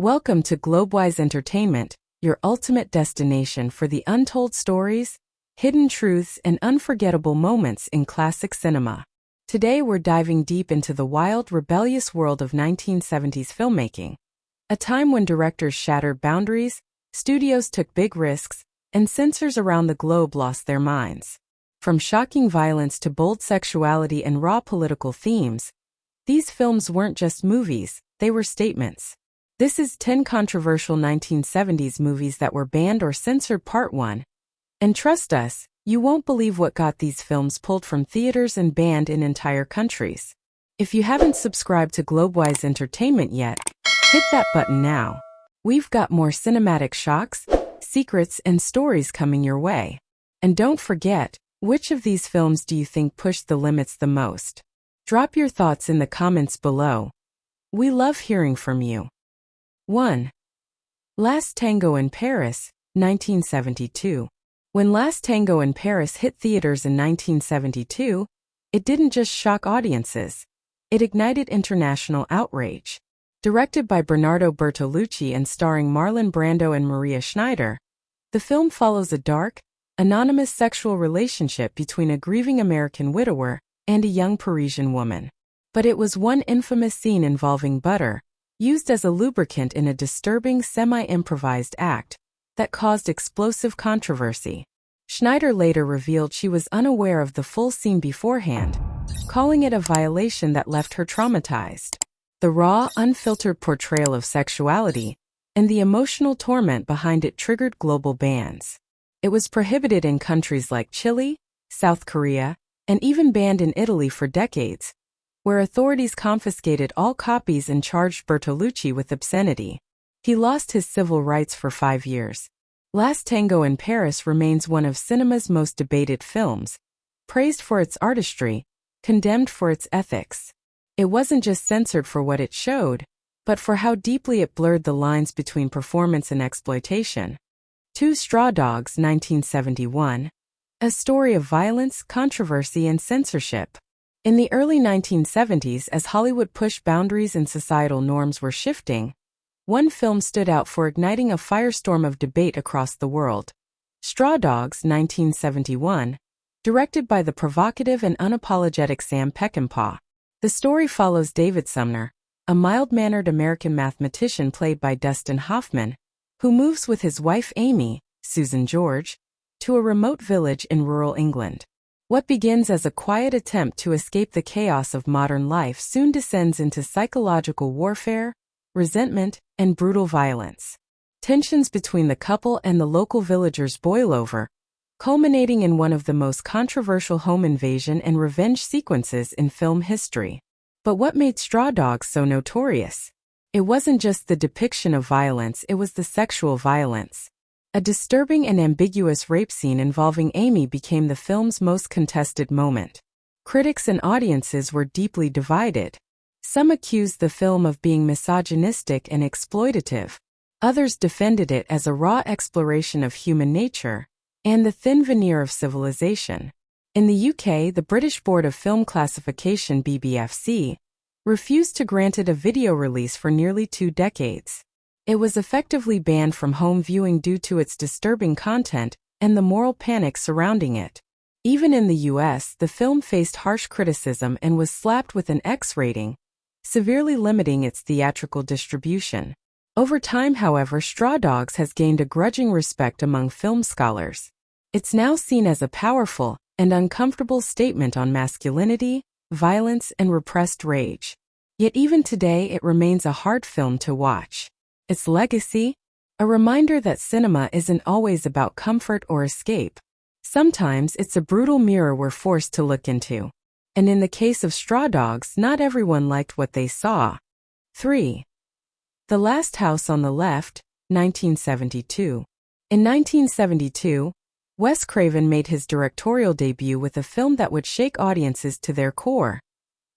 Welcome to Globewise Entertainment, your ultimate destination for the untold stories, hidden truths, and unforgettable moments in classic cinema. Today we're diving deep into the wild, rebellious world of 1970s filmmaking, a time when directors shattered boundaries, studios took big risks, and censors around the globe lost their minds. From shocking violence to bold sexuality and raw political themes, these films weren't just movies, they were statements. This is 10 controversial 1970s movies that were banned or censored Part 1. And trust us, you won't believe what got these films pulled from theaters and banned in entire countries. If you haven't subscribed to Globewise Entertainment yet, hit that button now. We've got more cinematic shocks, secrets, and stories coming your way. And don't forget, which of these films do you think pushed the limits the most? Drop your thoughts in the comments below. We love hearing from you. 1. Last Tango in Paris, 1972. When Last Tango in Paris hit theaters in 1972, it didn't just shock audiences. It ignited international outrage. Directed by Bernardo Bertolucci and starring Marlon Brando and Maria Schneider, the film follows a dark, anonymous sexual relationship between a grieving American widower and a young Parisian woman. But it was one infamous scene involving butter, used as a lubricant in a disturbing semi-improvised act, that caused explosive controversy. Schneider later revealed she was unaware of the full scene beforehand, calling it a violation that left her traumatized. The raw, unfiltered portrayal of sexuality and the emotional torment behind it triggered global bans. It was prohibited in countries like Chile, South Korea, and even banned in Italy for decades, where authorities confiscated all copies and charged Bertolucci with obscenity. He lost his civil rights for 5 years. Last Tango in Paris remains one of cinema's most debated films, praised for its artistry, condemned for its ethics. It wasn't just censored for what it showed, but for how deeply it blurred the lines between performance and exploitation. 2 Straw Dogs, 1971. A story of violence, controversy, and censorship. In the early 1970s, as Hollywood pushed boundaries and societal norms were shifting, one film stood out for igniting a firestorm of debate across the world. Straw Dogs, 1971, directed by the provocative and unapologetic Sam Peckinpah. The story follows David Sumner, a mild-mannered American mathematician played by Dustin Hoffman, who moves with his wife Amy, Susan George, to a remote village in rural England. What begins as a quiet attempt to escape the chaos of modern life soon descends into psychological warfare, resentment, and brutal violence. Tensions between the couple and the local villagers boil over, culminating in one of the most controversial home invasion and revenge sequences in film history. But what made Straw Dogs so notorious? It wasn't just the depiction of violence, it was the sexual violence. A disturbing and ambiguous rape scene involving Amy became the film's most contested moment. Critics and audiences were deeply divided. Some accused the film of being misogynistic and exploitative. Others defended it as a raw exploration of human nature and the thin veneer of civilization. In the UK, the British Board of Film Classification (BBFC) refused to grant it a video release for nearly 2 decades. It was effectively banned from home viewing due to its disturbing content and the moral panic surrounding it. Even in the US, the film faced harsh criticism and was slapped with an X rating, severely limiting its theatrical distribution. Over time, however, Straw Dogs has gained a grudging respect among film scholars. It's now seen as a powerful and uncomfortable statement on masculinity, violence, and repressed rage. Yet even today it remains a hard film to watch. Its legacy? A reminder that cinema isn't always about comfort or escape. Sometimes it's a brutal mirror we're forced to look into. And in the case of Straw Dogs, not everyone liked what they saw. 3. The Last House on the Left, 1972. In 1972, Wes Craven made his directorial debut with a film that would shake audiences to their core,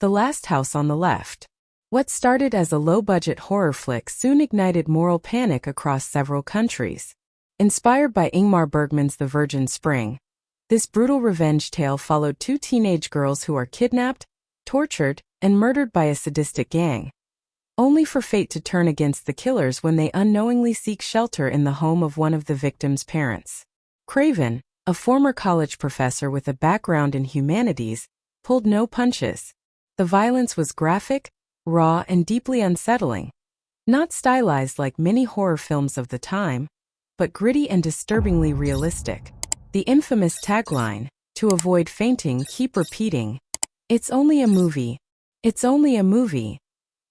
The Last House on the Left. What started as a low-budget horror flick soon ignited moral panic across several countries. Inspired by Ingmar Bergman's The Virgin Spring, this brutal revenge tale followed 2 teenage girls who are kidnapped, tortured, and murdered by a sadistic gang, only for fate to turn against the killers when they unknowingly seek shelter in the home of one of the victims' parents. Craven, a former college professor with a background in humanities, pulled no punches. The violence was graphic, raw, and deeply unsettling. Not stylized like many horror films of the time, but gritty and disturbingly realistic. The infamous tagline, "To avoid fainting, keep repeating, it's only a movie, it's only a movie,"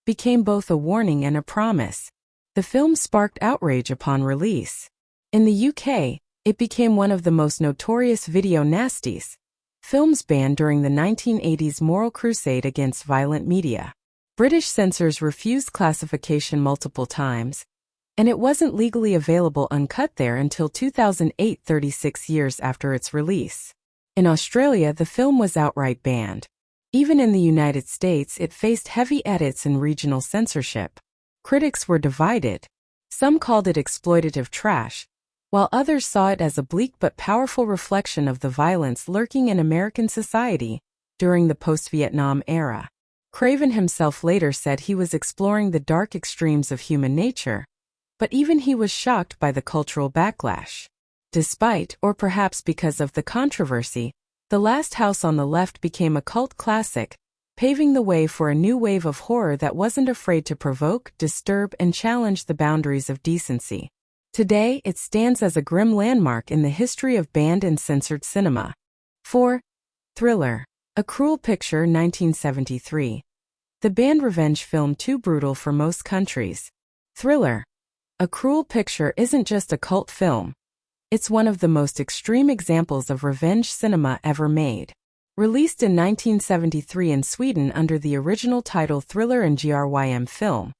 became both a warning and a promise. The film sparked outrage upon release. In the UK, it became one of the most notorious video nasties, films banned during the 1980s moral crusade against violent media. British censors refused classification multiple times, and it wasn't legally available uncut there until 2008, 36 years after its release. In Australia, the film was outright banned. Even in the United States, it faced heavy edits and regional censorship. Critics were divided. Some called it exploitative trash, while others saw it as a bleak but powerful reflection of the violence lurking in American society during the post-Vietnam era. Craven himself later said he was exploring the dark extremes of human nature, but even he was shocked by the cultural backlash. Despite, or perhaps because of the controversy, The Last House on the Left became a cult classic, paving the way for a new wave of horror that wasn't afraid to provoke, disturb, and challenge the boundaries of decency. Today, it stands as a grim landmark in the history of banned and censored cinema. 4. Thriller. A Cruel Picture, 1973. The banned revenge film too brutal for most countries. Thriller. A Cruel Picture isn't just a cult film. It's one of the most extreme examples of revenge cinema ever made. Released in 1973 in Sweden under the original title Thriller and Grym Film,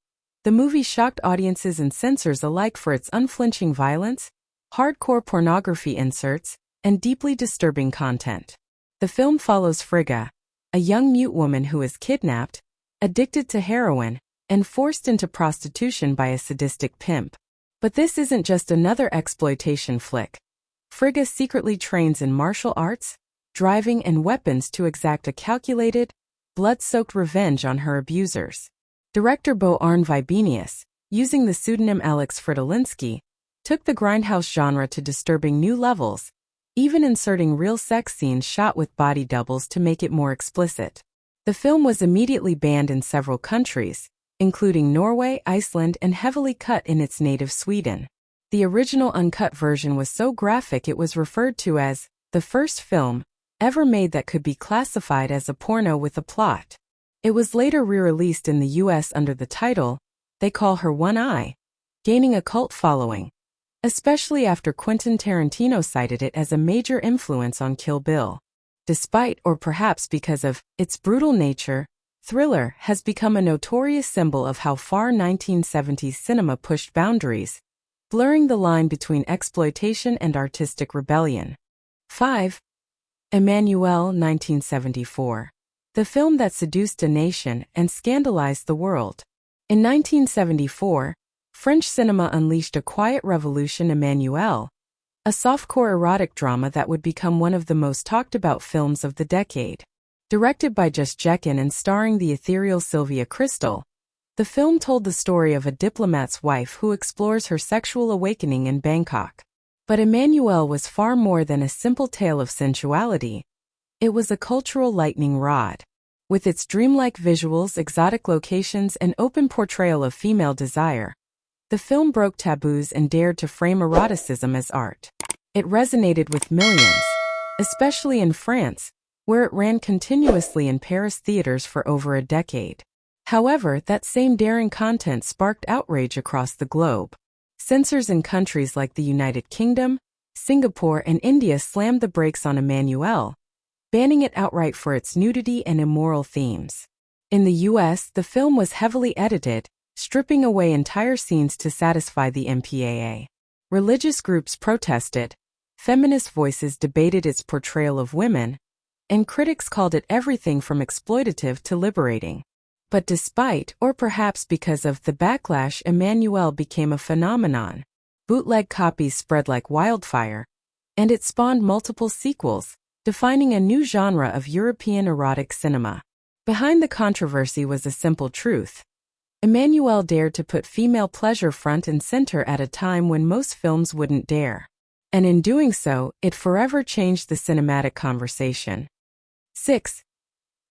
the movie shocked audiences and censors alike for its unflinching violence, hardcore pornography inserts, and deeply disturbing content. The film follows Frigga, a young mute woman who is kidnapped, addicted to heroin, and forced into prostitution by a sadistic pimp. But this isn't just another exploitation flick. Frigga secretly trains in martial arts, driving, and weapons to exact a calculated, blood-soaked revenge on her abusers. Director Bo Arne Vibenius, using the pseudonym Alex Fritolinski, took the grindhouse genre to disturbing new levels, even inserting real sex scenes shot with body doubles to make it more explicit. The film was immediately banned in several countries, including Norway, Iceland, and heavily cut in its native Sweden. The original uncut version was so graphic it was referred to as the first film ever made that could be classified as a porno with a plot. It was later re-released in the US under the title They Call Her One Eye, gaining a cult following, especially after Quentin Tarantino cited it as a major influence on Kill Bill. Despite, or perhaps because of, its brutal nature, Thriller has become a notorious symbol of how far 1970s cinema pushed boundaries, blurring the line between exploitation and artistic rebellion. 5. Emmanuel, 1974. The film that seduced a nation and scandalized the world. In 1974, French cinema unleashed a quiet revolution. Emmanuel, a softcore erotic drama that would become one of the most talked about films of the decade. Directed by Just Jekin and starring the ethereal Sylvia Crystal, the film told the story of a diplomat's wife who explores her sexual awakening in Bangkok. But Emmanuel was far more than a simple tale of sensuality. It was a cultural lightning rod. With its dreamlike visuals, exotic locations, and open portrayal of female desire, the film broke taboos and dared to frame eroticism as art. It resonated with millions, especially in France, where it ran continuously in Paris theaters for over a decade. However, that same daring content sparked outrage across the globe. Censors in countries like the United Kingdom, Singapore, and India slammed the brakes on Emmanuel, banning it outright for its nudity and immoral themes. In the US, the film was heavily edited, stripping away entire scenes to satisfy the MPAA. Religious groups protested, feminist voices debated its portrayal of women, and critics called it everything from exploitative to liberating. But despite, or perhaps because of, the backlash, Emmanuel became a phenomenon. Bootleg copies spread like wildfire, and it spawned multiple sequels, defining a new genre of European erotic cinema. Behind the controversy was a simple truth. Emmanuel dared to put female pleasure front and center at a time when most films wouldn't dare. And in doing so, it forever changed the cinematic conversation. 6.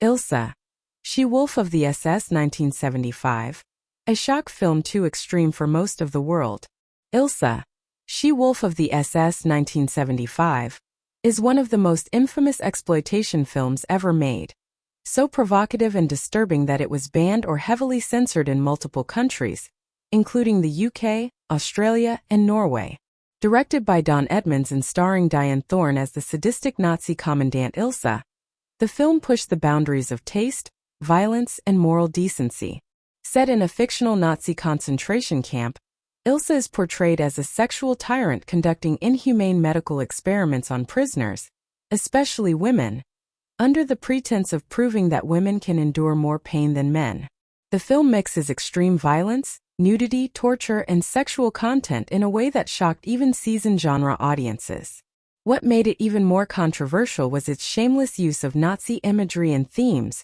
Elsa She Wolf of the SS 1975. A shock film too extreme for most of the world. Elsa She Wolf of the SS 1975 is one of the most infamous exploitation films ever made. So provocative and disturbing that it was banned or heavily censored in multiple countries, including the UK, Australia, and Norway. Directed by Don Edmonds and starring Diane Thorne as the sadistic Nazi commandant Elsa, the film pushed the boundaries of taste, violence, and moral decency. Set in a fictional Nazi concentration camp, Elsa is portrayed as a sexual tyrant conducting inhumane medical experiments on prisoners, especially women, under the pretense of proving that women can endure more pain than men. The film mixes extreme violence, nudity, torture, and sexual content in a way that shocked even seasoned genre audiences. What made it even more controversial was its shameless use of Nazi imagery and themes,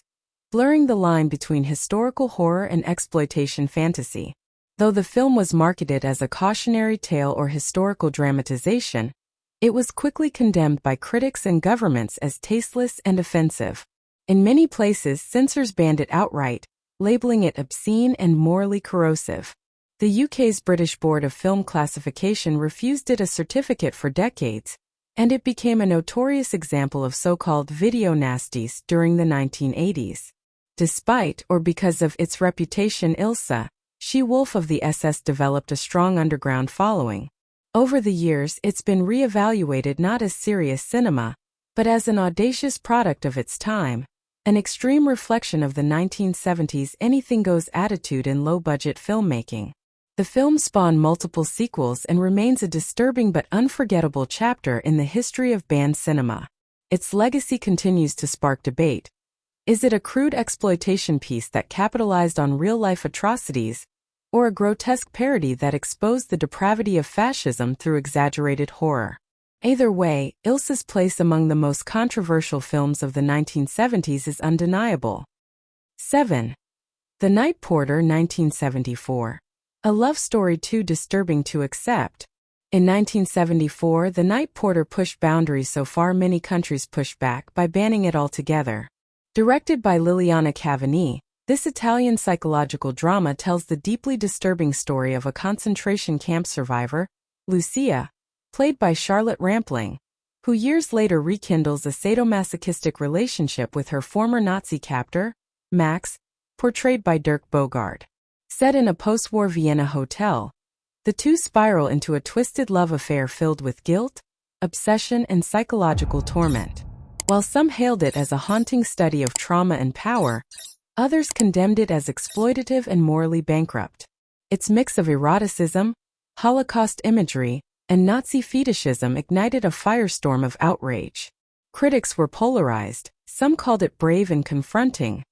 blurring the line between historical horror and exploitation fantasy. Though the film was marketed as a cautionary tale or historical dramatization, it was quickly condemned by critics and governments as tasteless and offensive. In many places, censors banned it outright, labeling it obscene and morally corrosive. The UK's British Board of Film Classification refused it a certificate for decades, and it became a notorious example of so-called video nasties during the 1980s. Despite or because of its reputation, Elsa She Wolf of the SS developed a strong underground following. Over the years, it's been re-evaluated not as serious cinema, but as an audacious product of its time, an extreme reflection of the 1970s anything-goes attitude in low-budget filmmaking. The film spawned multiple sequels and remains a disturbing but unforgettable chapter in the history of banned cinema. Its legacy continues to spark debate. Is it a crude exploitation piece that capitalized on real-life atrocities, or a grotesque parody that exposed the depravity of fascism through exaggerated horror? Either way, Elsa's place among the most controversial films of the 1970s is undeniable. 7. The Night Porter 1974. A love story too disturbing to accept. In 1974, The Night Porter pushed boundaries so far many countries pushed back by banning it altogether. Directed by Liliana Cavani, this Italian psychological drama tells the deeply disturbing story of a concentration camp survivor, Lucia, played by Charlotte Rampling, who years later rekindles a sadomasochistic relationship with her former Nazi captor, Max, portrayed by Dirk Bogarde. Set in a post-war Vienna hotel, the two spiral into a twisted love affair filled with guilt, obsession, and psychological torment. While some hailed it as a haunting study of trauma and power, others condemned it as exploitative and morally bankrupt. Its mix of eroticism, Holocaust imagery, and Nazi fetishism ignited a firestorm of outrage. Critics were polarized. Some called it brave and confronting.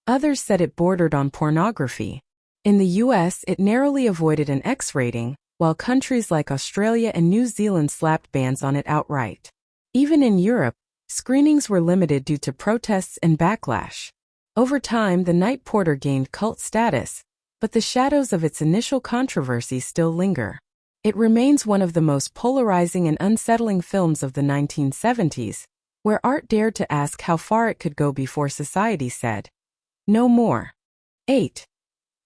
Others said it bordered on pornography. In the US, it narrowly avoided an X rating, while countries like Australia and New Zealand slapped bans on it outright. Even in Europe, screenings were limited due to protests and backlash. Over time, The Night Porter gained cult status, but the shadows of its initial controversy still linger. It remains one of the most polarizing and unsettling films of the 1970s, where art dared to ask how far it could go before society said, "No more." 8.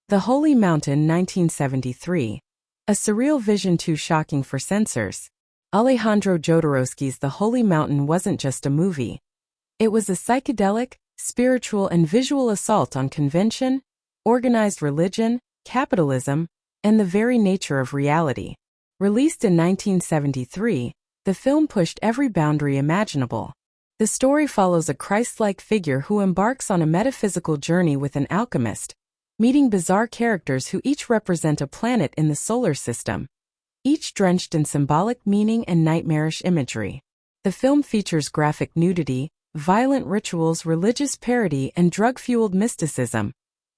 The Holy Mountain 1973. A surreal vision too shocking for censors. Alejandro Jodorowsky's The Holy Mountain wasn't just a movie. It was a psychedelic, spiritual, and visual assault on convention, organized religion, capitalism, and the very nature of reality. Released in 1973, the film pushed every boundary imaginable. The story follows a Christ-like figure who embarks on a metaphysical journey with an alchemist, meeting bizarre characters who each represent a planet in the solar system, each drenched in symbolic meaning and nightmarish imagery. The film features graphic nudity, violent rituals, religious parody, and drug-fueled mysticism,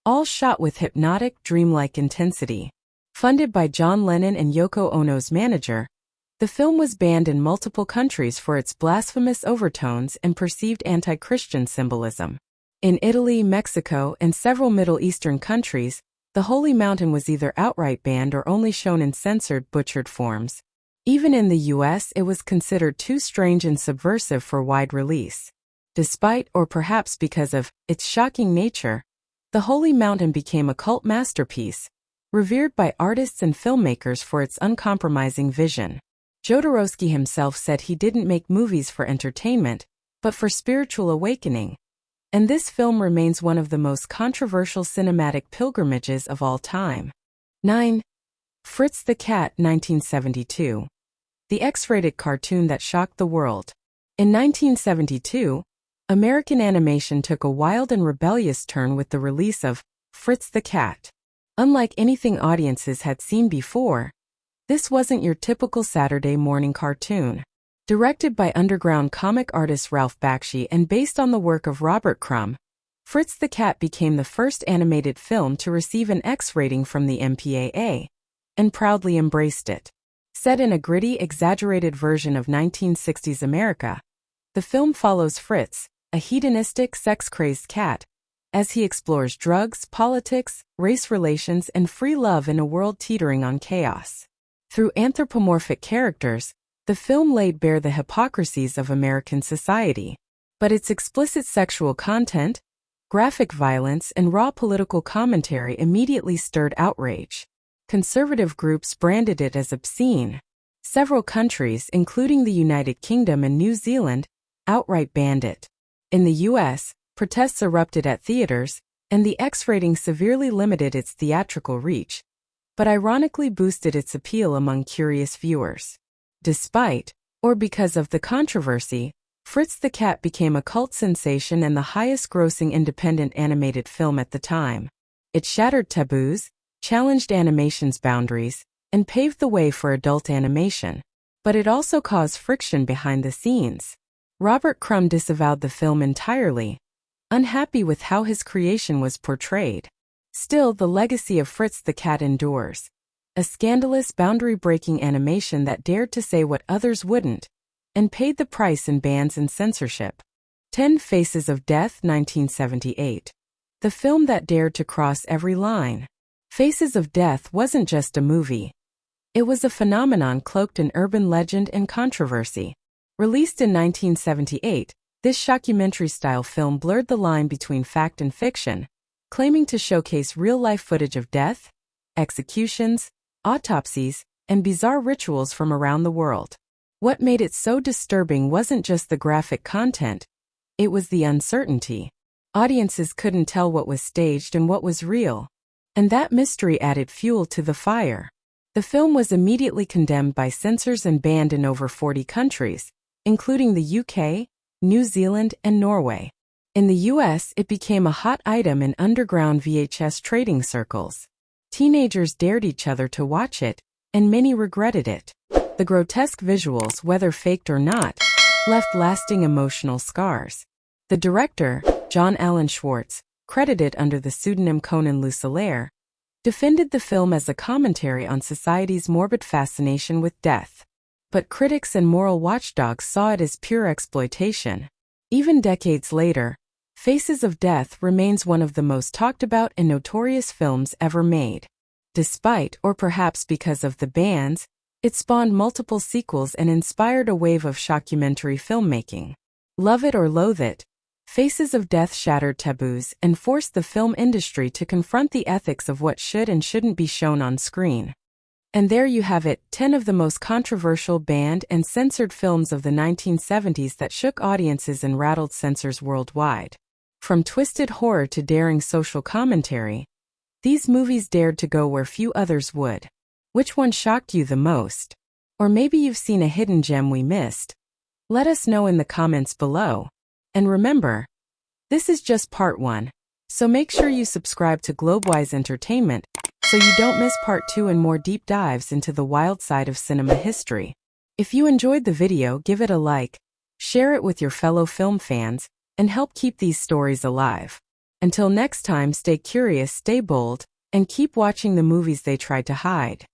all shot with hypnotic, dreamlike intensity. Funded by John Lennon and Yoko Ono's manager, the film was banned in multiple countries for its blasphemous overtones and perceived anti-Christian symbolism. In Italy, Mexico, and several Middle Eastern countries, The Holy Mountain was either outright banned or only shown in censored, butchered forms. Even in the US, it was considered too strange and subversive for wide release. Despite, or perhaps because of, its shocking nature, The Holy Mountain became a cult masterpiece, revered by artists and filmmakers for its uncompromising vision. Jodorowsky himself said he didn't make movies for entertainment, but for spiritual awakening. And this film remains one of the most controversial cinematic pilgrimages of all time. 9. Fritz the Cat, 1972. The X-rated cartoon that shocked the world. In 1972, American animation took a wild and rebellious turn with the release of Fritz the Cat. Unlike anything audiences had seen before, this wasn't your typical Saturday morning cartoon. Directed by underground comic artist Ralph Bakshi and based on the work of Robert Crumb, Fritz the Cat became the first animated film to receive an X rating from the MPAA, and proudly embraced it. Set in a gritty, exaggerated version of 1960s America, the film follows Fritz, a hedonistic, sex-crazed cat, as he explores drugs, politics, race relations, and free love in a world teetering on chaos. Through anthropomorphic characters, the film laid bare the hypocrisies of American society. But its explicit sexual content, graphic violence, and raw political commentary immediately stirred outrage. Conservative groups branded it as obscene. Several countries, including the United Kingdom and New Zealand, outright banned it. In the US, protests erupted at theaters, and the X rating severely limited its theatrical reach, but ironically boosted its appeal among curious viewers. Despite, or because of the controversy, Fritz the Cat became a cult sensation and the highest-grossing independent animated film at the time. It shattered taboos, challenged animation's boundaries, and paved the way for adult animation. But it also caused friction behind the scenes. Robert Crumb disavowed the film entirely, unhappy with how his creation was portrayed. Still, the legacy of Fritz the Cat endures. A scandalous, boundary-breaking animation that dared to say what others wouldn't, and paid the price in bans and censorship. 10 Faces of Death, 1978. The film that dared to cross every line. Faces of Death wasn't just a movie. It was a phenomenon cloaked in urban legend and controversy. Released in 1978, this shockumentary-style film blurred the line between fact and fiction, claiming to showcase real-life footage of death, executions, autopsies, and bizarre rituals from around the world. What made it so disturbing wasn't just the graphic content, it was the uncertainty. Audiences couldn't tell what was staged and what was real, and that mystery added fuel to the fire. The film was immediately condemned by censors and banned in over 40 countries, including the UK, New Zealand, and Norway. In the US, it became a hot item in underground VHS trading circles. Teenagers dared each other to watch it, and many regretted it. The grotesque visuals, whether faked or not, left lasting emotional scars. The director, John Allen Schwartz, credited under the pseudonym Conan Lucelaire, defended the film as a commentary on society's morbid fascination with death. But critics and moral watchdogs saw it as pure exploitation. Even decades later, Faces of Death remains one of the most talked about and notorious films ever made. Despite, or perhaps because of the bans, it spawned multiple sequels and inspired a wave of shockumentary filmmaking. Love it or loathe it, Faces of Death shattered taboos and forced the film industry to confront the ethics of what should and shouldn't be shown on screen. And there you have it, 10 of the most controversial banned and censored films of the 1970s that shook audiences and rattled censors worldwide. From twisted horror to daring social commentary, these movies dared to go where few others would. Which one shocked you the most? Or maybe you've seen a hidden gem we missed? Let us know in the comments below. And remember, this is just part 1, so make sure you subscribe to Globewise Entertainment so you don't miss part 2 and more deep dives into the wild side of cinema history. If you enjoyed the video, give it a like, share it with your fellow film fans, and help keep these stories alive. Until next time, stay curious, stay bold, and keep watching the movies they tried to hide.